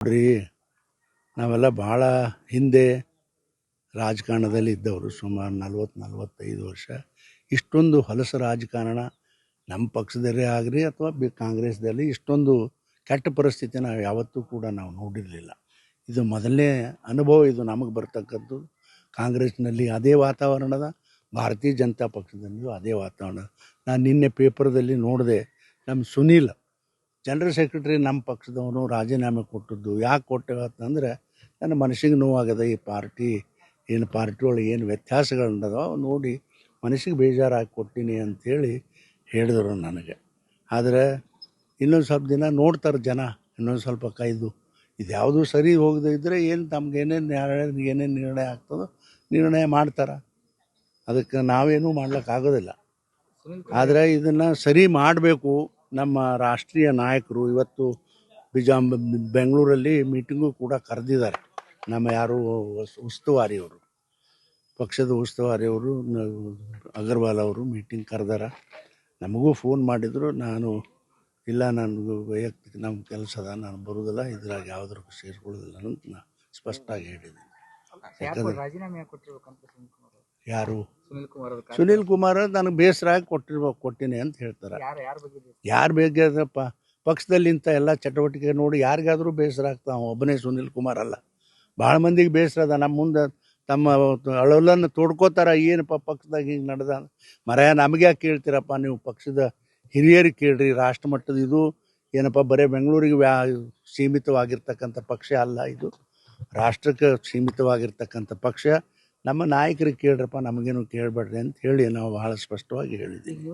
ನೋಡ್ರಿ, ನಾವೆಲ್ಲ ಭಾಳ ಹಿಂದೆ ರಾಜಕಾರಣದಲ್ಲಿ ಇದ್ದವರು, ಸುಮಾರು 40-45 ವರ್ಷ. ಇಷ್ಟೊಂದು ಹೊಲಸು ರಾಜಕಾರಣ ನಮ್ಮ ಪಕ್ಷದಲ್ಲೇ ಆಗಲಿ ಅಥವಾ ಕಾಂಗ್ರೆಸ್ದಲ್ಲಿ ಇಷ್ಟೊಂದು ಕೆಟ್ಟ ಪರಿಸ್ಥಿತಿ ನಾವು ಯಾವತ್ತೂ ಕೂಡ ನಾವು ನೋಡಿರಲಿಲ್ಲ. ಇದು ಮೊದಲನೇ ಅನುಭವ ಇದು ನಮಗೆ ಬರ್ತಕ್ಕಂಥದ್ದು. ಕಾಂಗ್ರೆಸ್ನಲ್ಲಿ ಅದೇ ವಾತಾವರಣದ, ಭಾರತೀಯ ಜನತಾ ಪಕ್ಷದಲ್ಲಿಯೂ ಅದೇ ವಾತಾವರಣ. ನಾನು ನಿನ್ನೆ ಪೇಪರ್ದಲ್ಲಿ ನೋಡಿದೆ, ನಮ್ಮ ಸುನೀಲ್ ಜನರಲ್ ಸೆಕ್ರೆಟರಿ ನಮ್ಮ ಪಕ್ಷದವನು ರಾಜೀನಾಮೆ ಕೊಟ್ಟದ್ದು. ಯಾಕೆ ಕೊಟ್ಟೆವು ಅಂತಂದರೆ, ನನ್ನ ಮನಸ್ಸಿಗೆ ನೋವಾಗದ. ಈ ಪಾರ್ಟಿ ಒಳಗೆ ಏನು ವ್ಯತ್ಯಾಸಗಳನ್ನದೋ ನೋಡಿ ಮನಸ್ಸಿಗೆ ಬೇಜಾರಾಗಿ ಕೊಟ್ಟಿನಿ ಅಂಥೇಳಿ ಹೇಳಿದರು ನನಗೆ. ಆದರೆ ಇನ್ನೊಂದು ಸ್ವಲ್ಪ ದಿನ ನೋಡ್ತಾರೆ ಜನ, ಇನ್ನೊಂದು ಸ್ವಲ್ಪ ಕಾಯ್ದು. ಇದು ಯಾವುದೂ ಸರಿ ಹೋಗದೇ ಇದ್ದರೆ ಏನು ತಮ್ಗೆ ಏನೇನು ನಿರ್ಣಯ ಆಗ್ತದೋ ನಿರ್ಣಯ ಮಾಡ್ತಾರೆ. ಅದಕ್ಕೆ ನಾವೇನೂ ಮಾಡ್ಲಿಕ್ಕಾಗೋದಿಲ್ಲ. ಆದರೆ ಇದನ್ನು ಸರಿ ಮಾಡಬೇಕು. ನಮ್ಮ ರಾಷ್ಟ್ರೀಯ ನಾಯಕರು ಇವತ್ತು ಬೆಂಗಳೂರಲ್ಲಿ ಮೀಟಿಂಗು ಕೂಡ ಕರೆದಿದ್ದಾರೆ. ನಮ್ಮ ಯಾರು ಉಸ್ತುವಾರಿಯವರು, ಪಕ್ಷದ ಉಸ್ತುವಾರಿಯವರು ಅಗರ್ವಾಲ್ ಅವರು ಮೀಟಿಂಗ್ ಕರೆದಾರ. ನಮಗೂ ಫೋನ್ ಮಾಡಿದರು. ನಾನು ಇಲ್ಲ, ನನಗೂ ವೈಯಕ್ತಿಕ ನಮ್ಮ ಕೆಲಸ ಅದ, ನಾನು ಬರೋದಿಲ್ಲ, ಇದ್ರಾಗ ಯಾವುದ್ರಕ್ಕೂ ಸೇರಿಕೊಳ್ಳೋದಿಲ್ಲ ಅಂತ ನಾನು ಸ್ಪಷ್ಟವಾಗಿ ಹೇಳಿದ್ದೀನಿ. ಯಾರು ಸುನೀಲ್ ಕುಮಾರ್ ನನಗೆ ಬೇಸರ ಆಗಿ ಕೊಟ್ಟಿನಿ ಅಂತ ಹೇಳ್ತಾರೆ. ಯಾರು ಬೇಕಪ್ಪ, ಪಕ್ಷದಲ್ಲಿ ಇಂಥ ಎಲ್ಲ ಚಟುವಟಿಕೆ ನೋಡಿ ಯಾರಿಗಾದರೂ ಬೇಸರ ಆಗ್ತಾವ. ಒಬ್ಬನೇ ಸುನೀಲ್ ಕುಮಾರ್ ಅಲ್ಲ, ಭಾಳ ಮಂದಿಗೆ ಬೇಸರ ಅದ. ನಮ್ಮ ಮುಂದೆ ತಮ್ಮ ಅಳಲನ್ನು ತೋಡ್ಕೋತಾರ. ಏನಪ್ಪ ಪಕ್ಷದಾಗ ಹಿಂಗೆ ನಡೆದ ನಮಗೆ ಯಾಕೆ ಕೇಳ್ತೀರಪ್ಪ, ನೀವು ಪಕ್ಷದ ಹಿರಿಯರಿಗೆ ಕೇಳ್ರಿ. ರಾಷ್ಟ್ರ ಮಟ್ಟದ ಇದು ಏನಪ್ಪ ಬರೀ ಬೆಂಗಳೂರಿಗೆ ಸೀಮಿತವಾಗಿರ್ತಕ್ಕಂಥ ಪಕ್ಷ ಅಲ್ಲ, ಇದು ರಾಷ್ಟ್ರಕ್ಕೆ ಸೀಮಿತವಾಗಿರ್ತಕ್ಕಂಥ ಪಕ್ಷ. ನಮ್ಮ ನಾಯಕರಿಗೆ ಕೇಳ್ರಪ್ಪ, ನಮಗೇನು ಕೇಳಬೇಡ್ರಿ ಅಂತ ಹೇಳಿ ನಾವು ಭಾಳ ಸ್ಪಷ್ಟವಾಗಿ ಹೇಳಿದ್ದೀವಿ.